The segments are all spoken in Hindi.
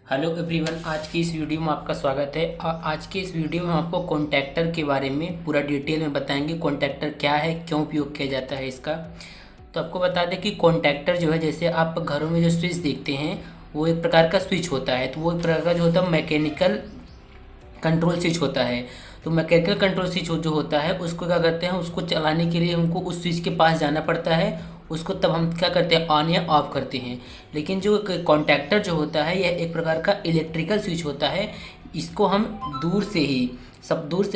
हेलो एवरीवन, आज की इस वीडियो में आपका स्वागत है। आज के इस वीडियो में हम आपको कॉन्टैक्टर के बारे में पूरा डिटेल में बताएंगे। कॉन्टैक्टर क्या है, क्यों उपयोग किया जाता है इसका। तो आपको बता दें कि कॉन्टैक्टर जो है, जैसे आप घरों में जो स्विच देखते हैं वो एक प्रकार का स्विच होता है। तो वो एक प्रकार का जो होता है मैकेनिकल कंट्रोल स्विच होता है। तो मैकेनिकल कंट्रोल स्विच जो होता है उसको क्या करते हैं, उसको चलाने के लिए हमको उस स्विच के पास जाना पड़ता है। उसको तब हम क्या करते हैं, ऑन या ऑफ करते हैं। लेकिन जो कॉन्टैक्टर जो होता है यह एक प्रकार का इलेक्ट्रिकल स्विच होता है। इसको हम दूर से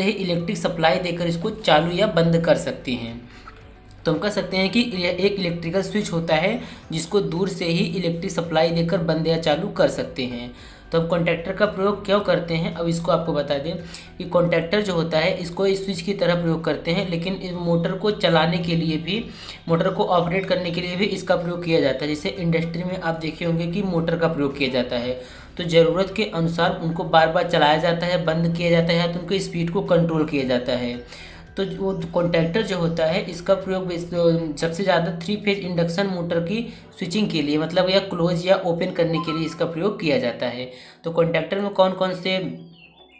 ही इलेक्ट्रिक सप्लाई देकर इसको चालू या बंद कर सकते हैं। तो हम कह सकते हैं कि यह एक इलेक्ट्रिकल स्विच होता है जिसको दूर से ही इलेक्ट्रिक सप्लाई देकर बंद या चालू कर सकते हैं। तो अब कॉन्टैक्टर का प्रयोग क्यों करते हैं, अब इसको आपको बता दें कि कॉन्टैक्टर जो होता है इसको इस स्विच की तरह प्रयोग करते हैं, लेकिन इस मोटर को चलाने के लिए भी, मोटर को ऑपरेट करने के लिए भी इसका प्रयोग किया जाता है। जैसे इंडस्ट्री में आप देखे होंगे कि मोटर का प्रयोग किया जाता है, तो ज़रूरत के अनुसार उनको बार बार चलाया जाता है, बंद किया जाता है, तो उनकी स्पीड को कंट्रोल किया जाता है। तो वो कॉन्टैक्टर जो होता है इसका प्रयोग सबसे ज़्यादा 3 फेज इंडक्शन मोटर की स्विचिंग के लिए, मतलब या क्लोज या ओपन करने के लिए इसका प्रयोग किया जाता है। तो कॉन्टैक्टर में कौन कौन से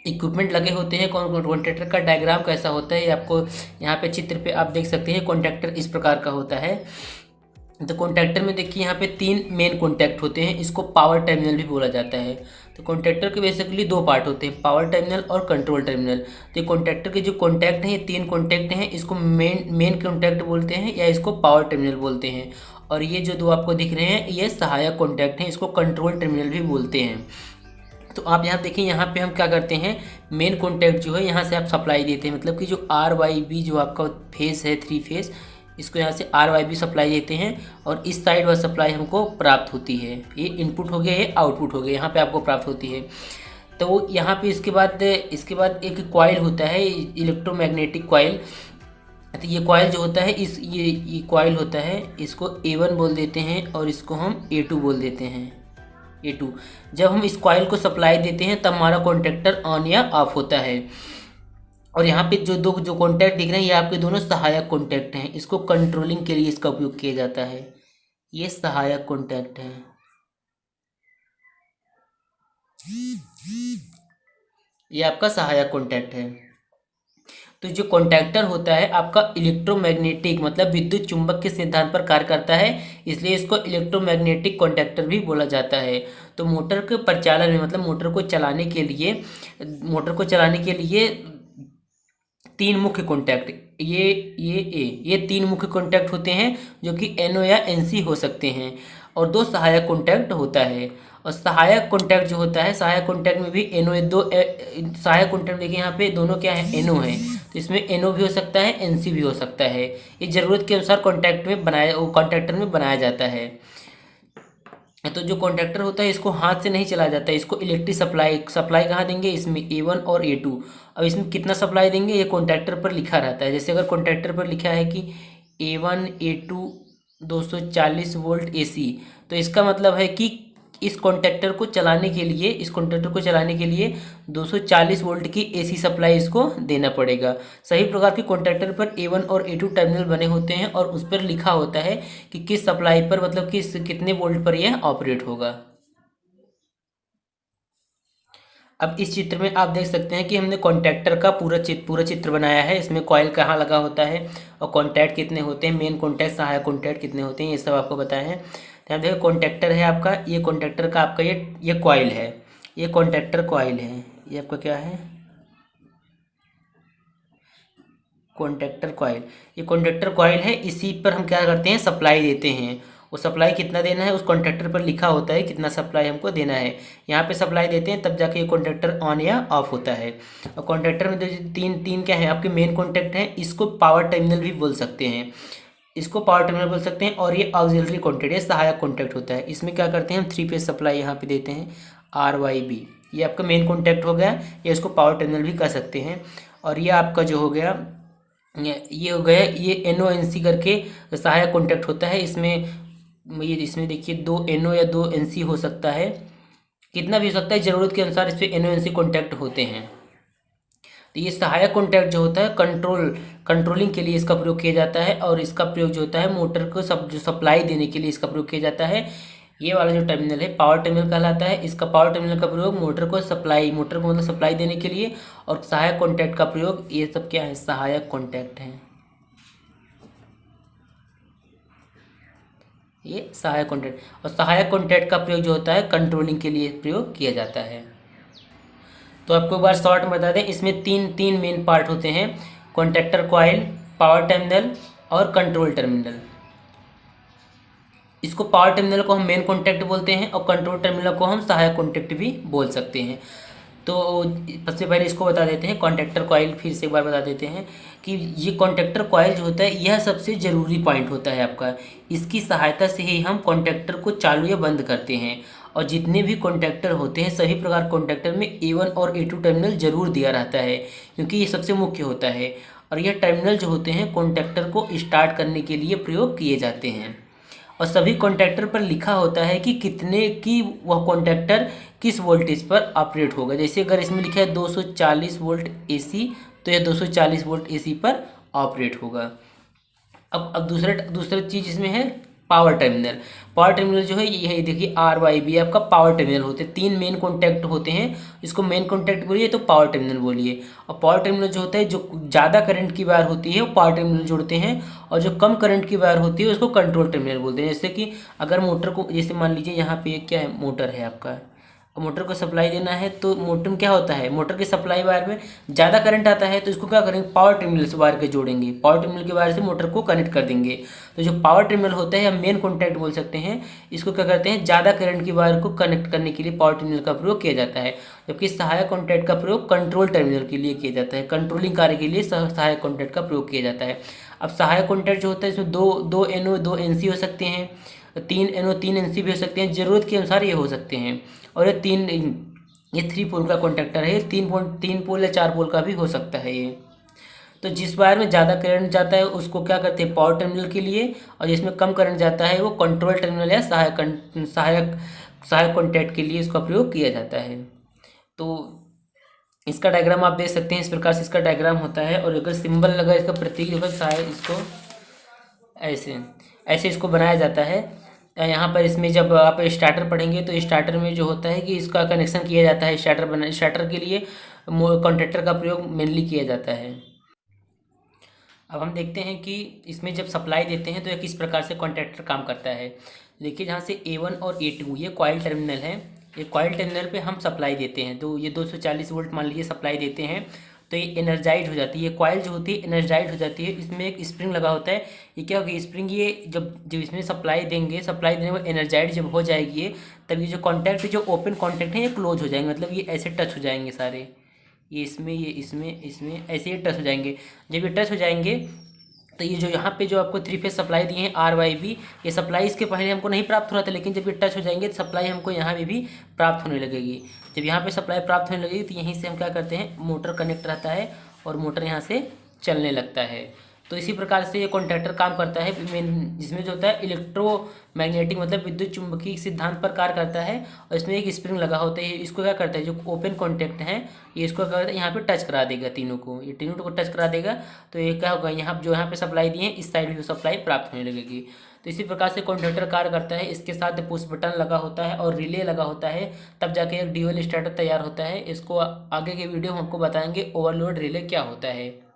इक्विपमेंट लगे होते हैं, कौन कॉन्टैक्टर का डायग्राम कैसा होता है, ये आपको यहाँ पे चित्र पे आप देख सकते हैं। कॉन्टैक्टर इस प्रकार का होता है। तो कॉन्टैक्टर में देखिए यहाँ पे 3 मेन कॉन्टैक्ट होते हैं, इसको पावर टर्मिनल भी बोला जाता है। तो कॉन्टैक्टर के बेसिकली 2 पार्ट होते हैं, पावर टर्मिनल और कंट्रोल टर्मिनल। तो ये कॉन्टैक्टर के जो कॉन्टैक्ट हैं, ये 3 कॉन्टैक्ट हैं, इसको मेन कॉन्टैक्ट बोलते हैं या इसको पावर टर्मिनल बोलते हैं। और ये जो 2 आपको दिख रहे हैं ये सहायक कॉन्टैक्ट हैं, इसको कंट्रोल टर्मिनल भी बोलते हैं। तो आप यहाँ देखिए, यहाँ पे हम क्या करते हैं, मेन कॉन्टैक्ट जो है यहाँ से आप सप्लाई देते हैं, मतलब कि जो RYB जो आपका फेस है 3 फेस, इसको यहाँ से RYB सप्लाई देते हैं और इस साइड वाला सप्लाई हमको प्राप्त होती है। ये इनपुट हो गया, ये आउटपुट हो गया, यहाँ पे आपको प्राप्त होती है। तो यहाँ पे इसके बाद एक कॉइल होता है, इलेक्ट्रोमैग्नेटिक कॉइल। तो ये कॉइल जो होता है ये कॉइल होता है, इसको A1 बोल देते हैं और इसको हम A2 बोल देते हैं। A2 जब हम इस कॉइल को सप्लाई देते हैं तब हमारा कॉन्टैक्टर ऑन या ऑफ होता है। और यहाँ पे जो कॉन्टैक्ट दिख रहे हैं ये आपके दोनों सहायक कॉन्टैक्ट हैं, इसको कंट्रोलिंग के लिए इसका उपयोग किया जाता है। ये सहायक कॉन्टैक्ट है, ये आपका सहायक कॉन्टैक्ट है। तो जो कॉन्टैक्टर होता है आपका इलेक्ट्रोमैग्नेटिक, मतलब विद्युत चुंबक के सिद्धांत पर कार्य करता है, इसलिए इसको इलेक्ट्रोमैग्नेटिक कॉन्टैक्टर भी बोला जाता है। तो मोटर के परिचालन में, मतलब मोटर को चलाने के लिए 3 मुख्य कॉन्टैक्ट, ये 3 मुख्य कॉन्टैक्ट होते हैं जो कि NO या NC हो सकते हैं, और 2 सहायक कॉन्टैक्ट होता है। और सहायक कॉन्टैक्ट जो होता है, सहायक कॉन्टैक्ट में भी सहायक कॉन्टैक्ट देखिए यहाँ पे दोनों क्या है, NO है। तो इसमें NO भी हो सकता है, NC भी हो सकता है। ये ज़रूरत के अनुसार कॉन्टैक्टर में बनाया जाता है। तो जो कॉन्टैक्टर होता है इसको हाथ से नहीं चलाया जाता है, इसको इलेक्ट्रिक सप्लाई कहाँ देंगे, इसमें A1 और A2। अब इसमें कितना सप्लाई देंगे ये कॉन्टैक्टर पर लिखा रहता है। जैसे अगर कॉन्टैक्टर पर लिखा है कि A1 A2 240 वोल्ट AC, तो इसका मतलब है कि इस कॉन्टैक्टर को चलाने के लिए 240 वोल्ट की AC सप्लाई इसको देना पड़ेगा। सही प्रकार के कॉन्टैक्टर पर A1 और A2 टर्मिनल बने होते हैं और उस पर लिखा होता है कि किस सप्लाई पर, मतलब कितने वोल्ट पर यह ऑपरेट होगा। अब इस चित्र में आप देख सकते हैं कि हमने कॉन्टैक्टर का पूरा चित्र बनाया है। इसमें कॉइल कहाँ लगा होता है और कॉन्टैक्ट कितने होते हैं, मेन कॉन्टैक्ट, सहायक कॉन्टैक्ट कितने होते हैं, ये सब आपको बताए हैं। तो आप देखिए कॉन्टैक्टर है आपका, ये कॉन्टैक्टर का आपका ये कॉइल है, ये कॉन्टैक्टर कॉइल है, ये आपका क्या है, कॉन्टैक्टर कॉइल। ये कॉन्टैक्टर कॉइल है, इसी पर हम क्या करते हैं, सप्लाई देते हैं। वो सप्लाई कितना देना है उस कॉन्टैक्टर पर लिखा होता है, कितना सप्लाई हमको देना है। यहाँ पे सप्लाई देते हैं तब जाके ये कॉन्टैक्टर ऑन या ऑफ होता है। और कॉन्टैक्टर में जो तीन क्या है आपके मेन कॉन्टैक्ट हैं, इसको पावर टर्मिनल भी बोल सकते हैं, इसको पावर टर्मिनल बोल सकते हैं। और ये ऑक्सिलरी कॉन्टैक्ट, ये सहायक कॉन्टैक्ट होता है। इसमें क्या करते हैं हम 3 फेज सप्लाई यहाँ पे देते हैं, RYB। ये आपका मेन कॉन्टैक्ट हो गया, या इसको पावर टर्मिनल भी कह सकते हैं। और ये आपका जो हो गया, ये हो गया, ये NO NC करके सहायक कॉन्टैक्ट होता है। इसमें देखिए 2 NO या 2 NC हो सकता है, कितना भी हो सकता है, ज़रूरत के अनुसार इस पर NO NC कॉन्टैक्ट होते हैं। तो ये सहायक कॉन्टैक्ट जो होता है कंट्रोलिंग के लिए इसका प्रयोग किया जाता है, और इसका प्रयोग जो होता है मोटर को जो सप्लाई देने के लिए इसका प्रयोग किया जाता है। ये वाला जो टर्मिनल है पावर टर्मिनल कहलाता है। इसका पावर टर्मिनल का प्रयोग मोटर को मतलब सप्लाई देने के लिए, और सहायक कॉन्टैक्ट का प्रयोग, ये सब क्या है, सहायक कॉन्टैक्ट है, ये सहायक कॉन्टैक्ट। और सहायक कॉन्टैक्ट का प्रयोग जो होता है कंट्रोलिंग के लिए प्रयोग किया जाता है। तो आपको एक बार शॉर्ट में बता दें, इसमें तीन मेन पार्ट होते हैं, कॉन्टैक्टर कॉइल, पावर टर्मिनल और कंट्रोल टर्मिनल। इसको पावर टर्मिनल को हम मेन कॉन्टैक्ट बोलते हैं और कंट्रोल टर्मिनल को हम सहायक कॉन्टैक्ट भी बोल सकते हैं। तो सबसे पहले इसको बता देते हैं कॉन्टैक्टर कॉइल, फिर से एक बार बता देते हैं कि ये कॉन्टैक्टर कॉइल जो होता है यह सबसे ज़रूरी पॉइंट होता है आपका। इसकी सहायता से ही हम कॉन्टैक्टर को चालू या बंद करते हैं। और जितने भी कॉन्टैक्टर होते हैं सभी प्रकार कॉन्टैक्टर में A1 और A2 टर्मिनल जरूर दिया रहता है, क्योंकि ये सबसे मुख्य होता है। और यह टर्मिनल जो होते हैं कॉन्टैक्टर को स्टार्ट करने के लिए प्रयोग किए जाते हैं। और सभी कॉन्टैक्टर पर लिखा होता है कि कितने की वह कॉन्टैक्टर किस वोल्टेज पर ऑपरेट होगा। जैसे अगर इसमें लिखा है 240 वोल्ट AC, तो यह 240 वोल्ट AC पर ऑपरेट होगा। अब दूसरा चीज़ इसमें है पावर टर्मिनल। पावर टर्मिनल जो है ये देखिए RYB आपका पावर टर्मिनल होते हैं। 3 मेन कॉन्टैक्ट होते हैं, इसको मेन कॉन्टैक्ट बोलिए तो पावर टर्मिनल बोलिए। और पावर टर्मिनल जो होता है, जो ज़्यादा करंट की वायर होती है वो पावर टर्मिनल जोड़ते हैं, और जो कम करंट की वायर होती है उसको कंट्रोल टर्मिनल बोलते हैं। जैसे कि अगर मोटर को, जैसे मान लीजिए यहाँ पे क्या है, मोटर है आपका, मोटर को सप्लाई देना है, तो मोटर में क्या होता है, मोटर के सप्लाई वायर में ज़्यादा करंट आता है, तो इसको क्या करेंगे, पावर टर्मिनल से वायर के जोड़ेंगे, पावर टर्मिनल के वायर से मोटर को कनेक्ट कर देंगे। तो जो पावर टर्मिनल होता है हम मेन कॉन्टैक्ट बोल सकते हैं, इसको क्या करते हैं, ज़्यादा करंट की वायर को कनेक्ट करने के लिए पावर टर्मिनल का प्रयोग किया जाता है। जबकि सहायक कॉन्टैक्ट का प्रयोग कंट्रोल टर्मिनल के लिए किया जाता है, कंट्रोलिंग कार्य के लिए सहायक कॉन्टैक्ट का प्रयोग किया जाता है। अब सहायक कॉन्टैक्ट जो होता है इसमें दो NO 2 NC हो सकते हैं, 3 NO 3 NC भी हो सकते हैं, ज़रूरत के अनुसार ये हो सकते हैं। और ये 3 पोल का कॉन्टैक्टर है, 3 पोल या 4 पोल का भी हो सकता है ये। तो जिस वायर में ज़्यादा करंट जाता है उसको क्या करते हैं, पावर टर्मिनल के लिए, और जिसमें कम करंट जाता है वो कंट्रोल टर्मिनल या सहायक कॉन्टैक्ट के लिए इसका प्रयोग किया जाता है। तो इसका डायग्राम आप देख सकते हैं, इस प्रकार से इसका डायग्राम होता है। और अगर सिंबल लगा इसका प्रतीक होगा शायद, इसको ऐसे इसको बनाया जाता है। यहाँ पर इसमें जब आप स्टार्टर पढ़ेंगे तो स्टार्टर में जो होता है कि इसका कनेक्शन किया जाता है, स्टार्टर के लिए कॉन्टैक्टर का प्रयोग मेनली किया जाता है। अब हम देखते हैं कि इसमें जब सप्लाई देते हैं तो यह किस प्रकार से कॉन्टैक्टर काम करता है। देखिए जहाँ से A1 और A2 ये कॉइल टर्मिनल है, ये कॉइल टर्मिनल पे हम सप्लाई देते हैं, तो ये 240 वोल्ट मान लीजिए सप्लाई देते हैं, तो ये एनर्जाइज हो जाती है, ये कॉइल जो होती है एनर्जाइज हो जाती है। इसमें एक स्प्रिंग लगा होता है, ये क्या होगी स्प्रिंग, ये जब इसमें सप्लाई देने में एनर्जाइज जब हो जाएगी ये, तब ये जो कॉन्टैक्ट जो ओपन कॉन्टैक्ट है ये क्लोज हो जाएंगे, मतलब ये ऐसे टच हो जाएंगे सारे, ये इसमें ऐसे ही टच हो जाएंगे। जब ये टच हो जाएंगे तो ये जो यहाँ पे जो आपको 3 फेज सप्लाई दिए हैं RYB, ये सप्लाई इसके पहले हमको नहीं प्राप्त हो रहा था, लेकिन जब ये टच हो जाएंगे तो सप्लाई हमको यहाँ पे भी प्राप्त होने लगेगी। जब यहाँ पे सप्लाई प्राप्त होने लगेगी तो यहीं से हम क्या करते हैं, मोटर कनेक्ट रहता है और मोटर यहाँ से चलने लगता है। तो इसी प्रकार से ये कॉन्टैक्टर काम करता है, जिसमें जो होता है इलेक्ट्रोमैग्नेटिक मतलब विद्युत चुंबकीय सिद्धांत पर कार्य करता है। और इसमें एक स्प्रिंग लगा होता है, इसको क्या करता है, जो ओपन कॉन्टैक्ट है ये इसको क्या करता है, यहाँ पे टच करा देगा तीनों को, ये तीनों को टच करा देगा। तो ये क्या होगा, यहाँ पे सप्लाई दिए इस साइड भी सप्लाई प्राप्त होने लगेगी। तो इसी प्रकार से कॉन्टैक्टर कार्य करता है। इसके साथ पुश बटन लगा होता है और रिले लगा होता है, तब जाके एक ड्यूअल स्टार्टर तैयार होता है। इसको आगे के वीडियो में आपको बताएंगे ओवरलोड रिले क्या होता है।